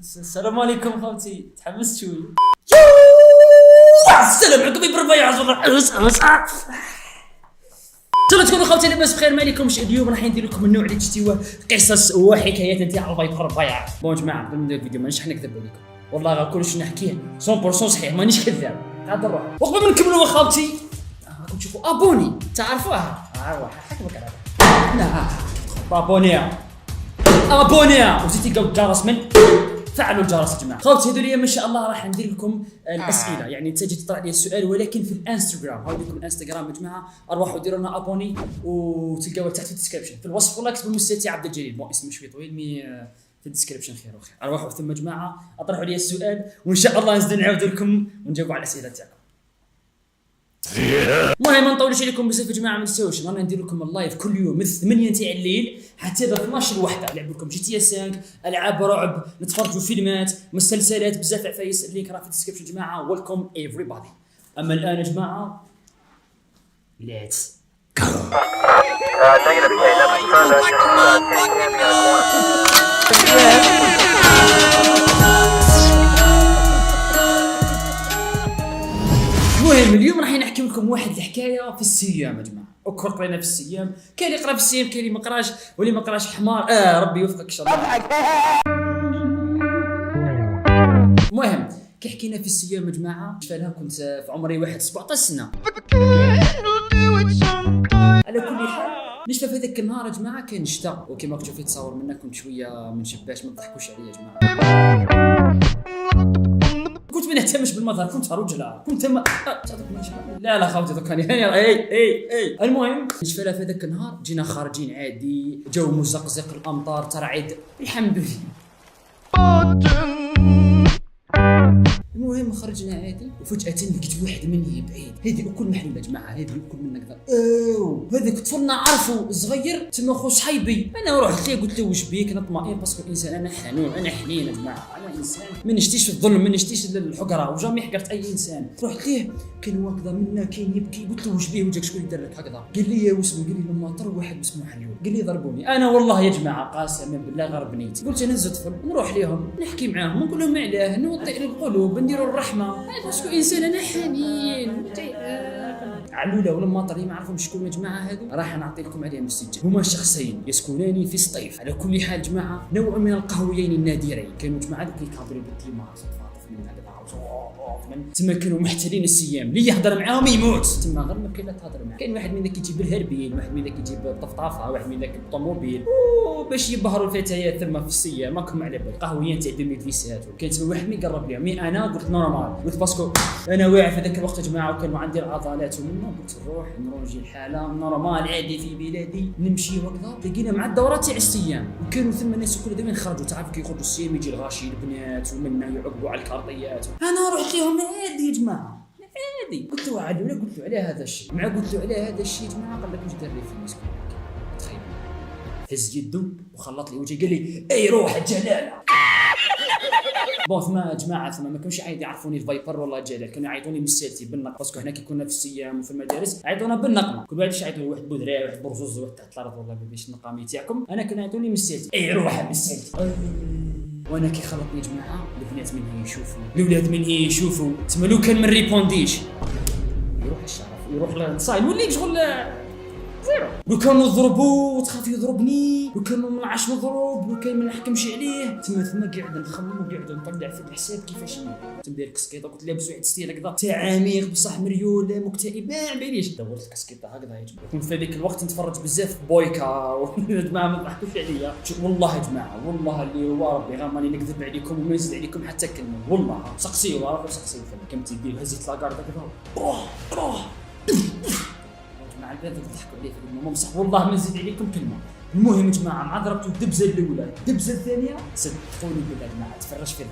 السلام عليكم خوتي، تحمست شوي. السلام عليكم بالربيع ترى تكونوا خوتي لاباس بخير، ما عليكمش. اليوم راح ندير لكم النوع اللي تشتيوه قصص وحكايات نتاع الفايبر الربيع. بون جماعه قبل ما نبدا الفيديو مانيش نكذب عليكم، والله غير كلش نحكيه 100% صحيح، مانيش كذاب. قاعد نروح وقبل ما نكملوا خوتي راكم تشوفوا ابوني تعرفوها. حكمك على لا ابوني وزيد تلقاو الجرس من فعلوا الجرس يا جماعه. خوتي هذول ما شاء الله راح ندير لكم الاسئله، يعني تجي تطلع لي السؤال ولكن في الانستغرام. هاو لكم الانستغرام يا جماعه، اروحوا ديروا لنا ابوني وتلقاوه تحت في الديسكربشن في الوصف، والله اكتبوا مستتي عبد الجليل. بون اسمه شوي طويل مي في الديسكربشن خير وخير. اروحوا ثم يا جماعه اطرحوا لي السؤال وان شاء الله نزيد نعاود لكم ونجاوب على الاسئله تاعكم. المهم ما نطولش عليكم بزاف يا جماعه، ما نساوش رانا ندير لكم اللايف كل يوم من 8 تاع الليل حتى 12 الوحده. نلعب لكم جي تي اس 5، العاب رعب، نتفرجوا فيلمات، مسلسلات، بزاف عفايس. اللينك راه في الديسكربشن يا جماعه. ويلكم ايفريبادي. اما الان يا جماعه ليتس المهم اليوم راح نحكي لكم واحد الحكايه في السيام يا جماعه. وكل قرينا في السيام، كاين اللي يقرا في السيام، كاين اللي ما قراش، واللي ما قراش حمار. ربي يوفقك ان شاء الله. المهم كي حكينا في السيام يا جماعه، شفالها كنت في عمري واحد 17 سنه. على كل حال نشفى في هذاك النهار يا جماعه كان شتا، وكما كنتو في تصور منا كنت شويه من شباش، ما تضحكوش عليا يا جماعه. كنت ما نهتمش بالمظهر، كنت رجل، كنت ما لا خوتي دوكاني اي. المهم نشفى في هذاك النهار، جينا خارجين عادي، جو مزقزق، الامطار ترعد، الحمد لله. المهم خرجنا عادي وفجأة لقيت واحد مني بعيد، هذه اكل محلول يا جماعه، هذه اكل منا كذا. هذاك طفل نعرفه صغير تما خو صحيبي. انا رحت ليه قلت له واش بيك؟ انا طمئن باسكو انسان، انا حنون، انا حنين يا جماعه، انا انسان ما نشتيش الظلم، ما نشتيش الحقره، وجامي حقرت اي انسان. رحت ليه كان هكذا منا كاين يبكي، قلت له واش بيه وجهك شكون يدير لك هكذا؟ قال لي يا واسمه، قال لي لما طر واحد اسمه حلول، قال لي ضربوني. انا والله يا جماعه قاسما بالله غير بنيت. قلت انا نزل طفل نروح ليهم نحكي معاهم نقول لهم علاه نوطئ القلوب نديروا الرحمه، باسكو انسان انا حنين. علوله ولما طري ما عرفهم شكون يا جماعه هذو، راح نعطي لكم عليهم السجل. هما شخصين يسكنان في سطيف. على كل حال جماعه نوع من القهويين النادرين، كانوا جماعه ذوك كابري بالديما صفاطف من هذا تما كانوا محتلين السيام. اللي يهضر معاهم يموت تما، غير ما كاين لا تهضر معاه. كاين واحد من ذاك يجيب الهربين، واحد من ذاك يجيب الطفطافه، واحد من ذاك الطوموبيل، باش يبهروا الفتيات ثم في السيام. ماكم على بال قهويين تاع 2017. كان تما واحد ما يقرب ليهم، مي انا قلت نورمال، قلت باسكو انا واعي في ذاك الوقت يا جماعه، وكانوا عندي العضلات ومنه، قلت نروح نروجي الحاله نورمال عادي في بلادي، نمشي وكذا. لقينا مع الدورات تاع السيام، وكانوا ثم الناس كل دائما يخرجوا، تعرف كي يخرجوا السيام يجي الغاشي البنات ومنا يعقبوا على الكارطيات. انا رحت لهم عادي يا جماعه عادي، قلت له عادي، ولا قلت له على هذا الشيء، مع قلت له على هذا الشيء يا جماعه. قال لك واش دار لي في مسكين، تخيل هز يده وخلط لي وجهي، قال لي اي روح جلاله. بون ثم يا جماعه ثم ما كانوش عايد يعرفوني الفايبر والله جلال، كانوا يعيطوني بالسالتي بالنقم، باسكو هنا كي كنا في السيام وفي المدارس عيطونا بالنقمه. كل واحد يعيطوا لي، واحد بودراع، واحد برزوز، واحد تحت الارض، والله باش النقامي تاعكم. انا كانوا يعيطوني بالسالتي اي روح بالسالتي. وانا كي خلطني يا جماعه، البنات مني يشوفوا، الاولاد مني يشوفوا، تما لو كان ما ريبونديش يروح الشرف، يروح للصاي نوليك شغل زيرو. لو كانوا نضربوا وتخاف يضربني، لو كانوا ما نعرفش نضرب، لو كان ما نحكمش عليه، تما قاعد نخمم وقاعد نطلع في الحساب كيفاش تما داير كسكيطه. كنت لابس واحد ستيل هكذا تاع عميق بصح مريول مكتئب، ما باليش دورت الكسكيطه هكذا يا جماعه. كنت في هذيك الوقت نتفرج بزاف في بويكا يا جماعه ما تضحكوش عليا. والله يا جماعه والله اللي هو ربي غير ماني نكذب عليكم وما نزيد عليكم حتى كلمه. والله سقسيو روحوا سقسيو كم تيدير هزيت لاكارد هكذا روح مع البنات تضحكوا عليه في المهم، بصح والله ما نزيد عليكم كلمه. المهم يا جماعه مع ضربتوا الدبزه الاولى، الدبزه الثانيه صدقوني بالله يا جماعه تفرج في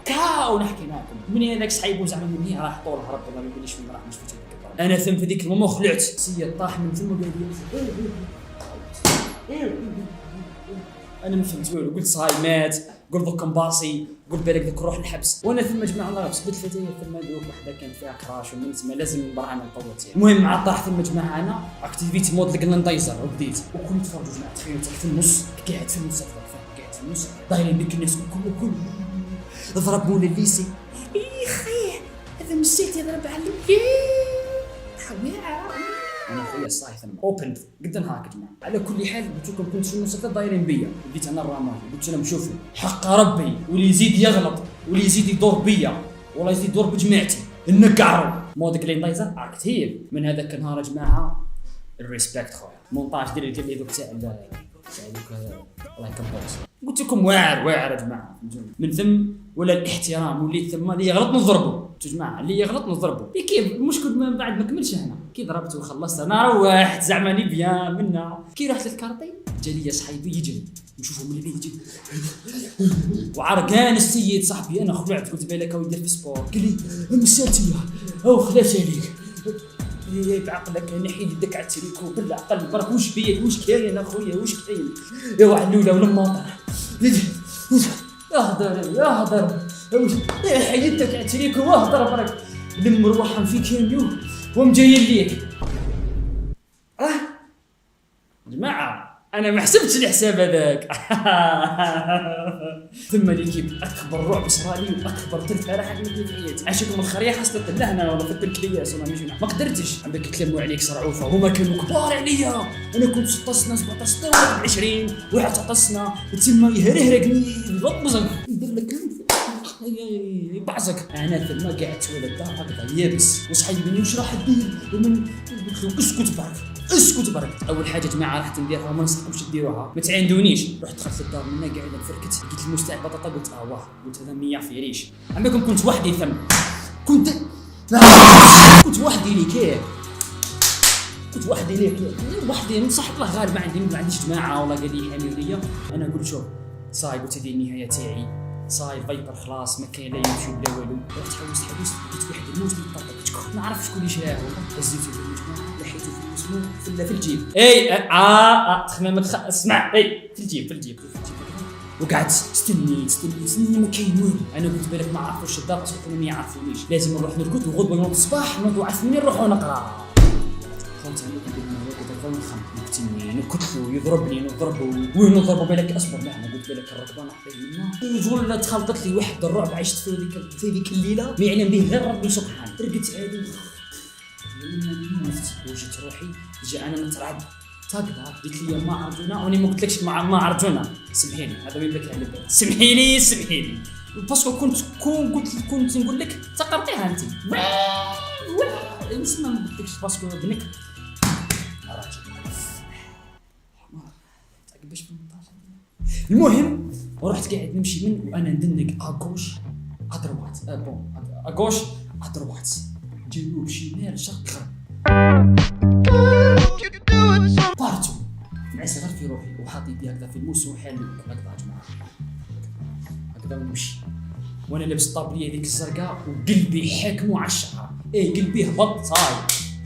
كاو نحكي معكم. من هذاك صحيبو زعما من هنا راح طول هرب، والله ما يقوليش وين راح نشوف هذيك. انا ثم في ذيك المهم خلعت سيد طاح من ثم قاعد انا ما فهمت والو، قلت صاي مات، قلت دوك كنباصي، قلت بالك دوك نروح الحبس، وانا ثم جماعه الله غصبت الفتاه ثم دوك وحده كان فيها كراش ومن تما لازم نبرع على القوه. المهم مع طاح ثم جماعه انا اكتيفيتي مود الجلاندايزر وبديت وكنت تفرجوا جماعه تخيلوا في النص قاعد في النص قاعد في النص دايرين بك الناس كل ضربوا الليسي اخي هذا مسيت يضرب عليك حويعه انا خويا صاي ثم اوبن قد نهارك يا جماعه. على كل حال قلت لكم كنت في النص دايرين بيا، بديت انا الرماي قلت لهم شوفوا حق ربي واللي يزيد يغلط واللي يزيد يدور بيا والله يزيد يدور بجماعتي نقعروا مود كليندايزر اكتيف. من هذاك النهار يا جماعه الريسبكت خويا مونطاج ديال اللي دوك تاع دوك الله يكبرس. قلت لكم واعر يا جماعه من ثم ولا الاحترام واللي ثم اللي يغلط نضربه يا جماعه، اللي يغلط نضربه. كيف المشكل من بعد ما كملش هنا كي ضربت وخلصت انا روحت زعما لي بيان منا. كي رحت للكارطي جالي صاحبي يجري نشوفه من اللي يجي وعرقان السيد صاحبي. انا خلعت قلت بالك هو يدير في سبور قال لي مساتيه او خلاش عليك بعقلك نحي يدك على التريكو بالعقل برك واش بيا واش كاين اخويا واش كاين يا علوله ولا المطر اهدر حيدك على التريكو واهدر برك لم مروحه في كاميو ومجايين ليك. جماعه انا ما حسبتش الحساب هذاك ثم ليكيب اكبر رعب صرالي واكبر تلفه حد في حياتي. عاشكم الخريه حصلت لهنا ولا في الكلياس ولا مش ما قدرتش عندك يتلموا عليك صرعوفه هما كانوا كبار عليا. انا كنت 16 سنه 17 سنه 21 واحد 19 سنه تما يهرهرقني يبطزك يدير لك يبعزك. انا ثم قعدت ولا الدار هكذا يابس وصحيبني واش راح دير ومن قلت له اسكت برك. اول حاجه جماعه راح نديرها وما ننصحكمش ديروها ما تعاندونيش. رحت دخلت للدار منا قاعد نفركت لقيت المستعد بطاطا قلت واه قلت هذا 100 في ريش. عمركم كنت وحدي ثم كنت وحدي لي كيف كنت وحدي ليه وحدي نصح الله غالب ما عنديش جماعه والله قال لي حامي ليا. انا قلت شوف صاي قلت هذه النهايه تاعي صاي فايبر خلاص ما كاين لا يوتيوب لا والو. رحت حوست لقيت واحد الموز اللي طاطا ما نعرف شكون اللي شراه هزيته في المجموعه لحيته في الجيب تخمامك اسمع في الجيب وقعدت استني ما كاين والو. انا قلت بالك ما عرفوش الدار باسكو ما يعرفونيش لازم نروح نرقد وغدوه يوم الصباح نوضوا عفني نروحوا نقرا. خلت عليك نكتلو يضربني نضربوا بالك اصبر معنا. قلت بالك الركبه نعطيه منا ولا تخلطت لي واحد الرعب عشت في ذيك الليله ما يعلم به غير ربي سبحانه. رقدت عادي وجيت روحي جا انا مترعب تقدر قلت لي ما عرجونا وانا ما قلتلكش ما عرجونا سمحيلي هذا وين بك على بالك سمحيلي باسكو كنت نقول لك تقرطيها انت نسمع ما قلتلكش باسكو بنك باش في المونتاج. المهم ورحت قاعد نمشي من وانا ندنق اغوش ادروات اغوش ادروات جنوب شمال شرق غرب بارتو نعس غير في روحي وحاط يدي هكذا في الموس وحالي هكذا يا جماعه هكذا ونمشي وانا لابس الطابليه هذيك الزرقاء وقلبي حاكمو على الشعر قلبي هبط صاي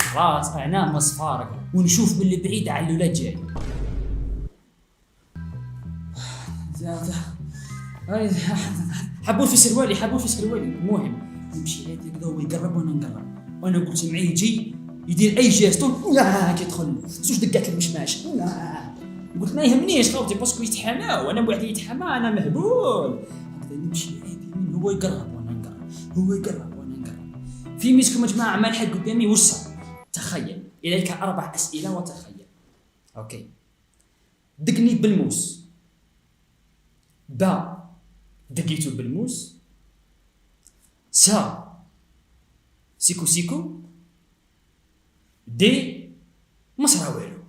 خلاص اعناه مصفارق ونشوف باللي بعيد على الولاد جاي. حبوا في سروالي المهم نمشي هادي كذا هو يقرب وانا نقرب وانا قلت معاه يجي يدير اي جيستون كيدخل زوج دقات المشماش قلت ما يهمنيش خوتي باسكو يتحامى وانا بوحدي يتحامى انا مهبول هكذا نمشي هادي هو يقرب وانا نقرب في ميسكم يا جماعه ما لحق قدامي وصل. تخيل اليك 4 اسئله وتخيل. اوكي دقني بالموس با دقيتو بالموس سا سيكو دي ما صرا والو.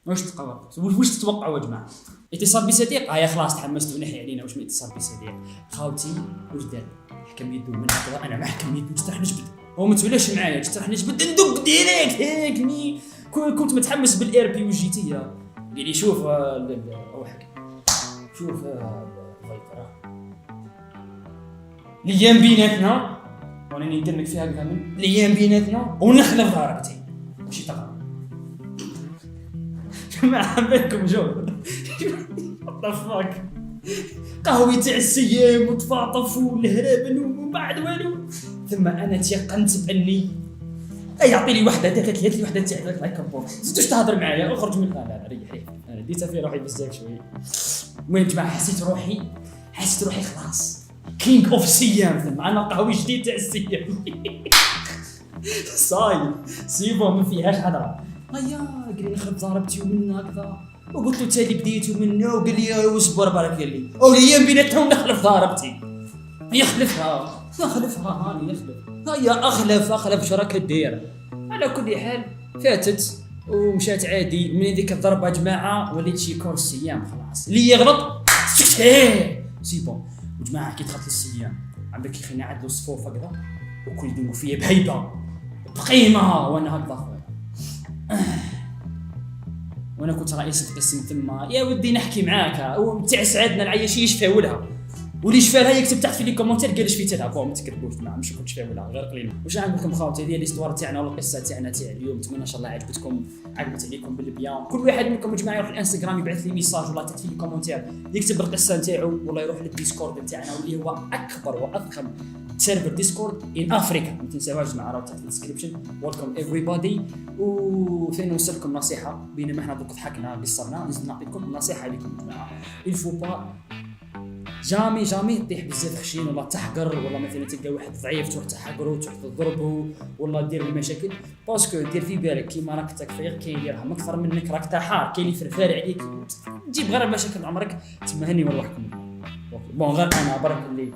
واش تتوقعوا يا جماعه؟ اتصال بصديق يا خلاص تحمست ونحي علينا واش ما اتصال بصديق. خاوتي واش دار حكم يدو من هكذا انا مع حكم يدو جيت راح نجبد هو ما تولش معايا جيت راح نجبد ندق ديريكت هيك كنت متحمس بالاير بي وجيتي قال لي شوف شوف الفايتر الايام بيناتنا وانا ندمك فيها هكذا من الايام بيناتنا ونخلف ضربتي ماشي تقرا جماعه بالكم شوف وات فاك قهوي تاع السيام وتفاطف والهرابن ومن بعد والو. ثم انا تيقنت باني يعطي لي وحده هذاك، هات لي وحده تاع ذاك لايكابور، زيدوش تهضر معايا اخرج من لا ريح انا ديتها في روحي بزاف شويه. المهم جماعه حسيت روحي خلاص كينج اوف سيام. ثم انا قهوي جديد تاع السيام. صاي سيبو ما فيهاش هضره. هيا قال لي نخرب ضربتي ومن هكذا، وقلت له تالي بديتو منه وقال لي واصبر بارك الله اولياء بيناتهم نخلف ضربتي. يخلفها هاني يخلف. هيا اخلف شراك الدير. على كل حال فاتت ومشات عادي. من ذيك الضربه جماعه وليت شي كور السيام خلاص. اللي يغلط سي بون. وجماعه كي دخلت للسيام عندك كي خلينا نعدلوا الصفوف هكذا وكل يديروا فيا بهيبه بقيمه وانا هكذا خويا. وانا كنت رئيس القسم ثم يا ودي نحكي معاك وتاع سعدنا العياشي يشفاولها واللي يشفى لها يكتب تحت في لي كومونتير قال اش فيتها بون ما تكذبوش مش كنت شفاو ولا غير قليل. واش نقول لكم خاوتي هذه الاستوار تاعنا ولا القصه تاعنا تاع اليوم. نتمنى ان شاء الله عجبت عليكم بالبيان. كل واحد منكم يا جماعه يروح الانستغرام يبعث لي ميساج ولا تحت في لي كومونتير يكتب القصه نتاعو ولا يروح للديسكورد تاعنا واللي هو اكبر واضخم سيرفر ديسكورد ان افريكا. ما تنساوش جماعه راه تحت في الديسكريبشن. ويلكم ايفريبادي. وثاني نوصلكم نصيحه بينما احنا دوك ضحكنا قصرنا نزيد نعطيكم نصيحه لكم جماعه. الفو با جامي تطيح بزاف خشين ولا تحقر ولا مثلا تلقى واحد ضعيف تروح تحقره تروح تضربه ولا دير له مشاكل. باسكو دير في بالك كيما راك تكفير كاين اللي راهم اكثر منك راك تحار كاين اللي فرفار عليك تجيب غير مشاكل عمرك. تما هني وروحكم بون غير انا برك اللي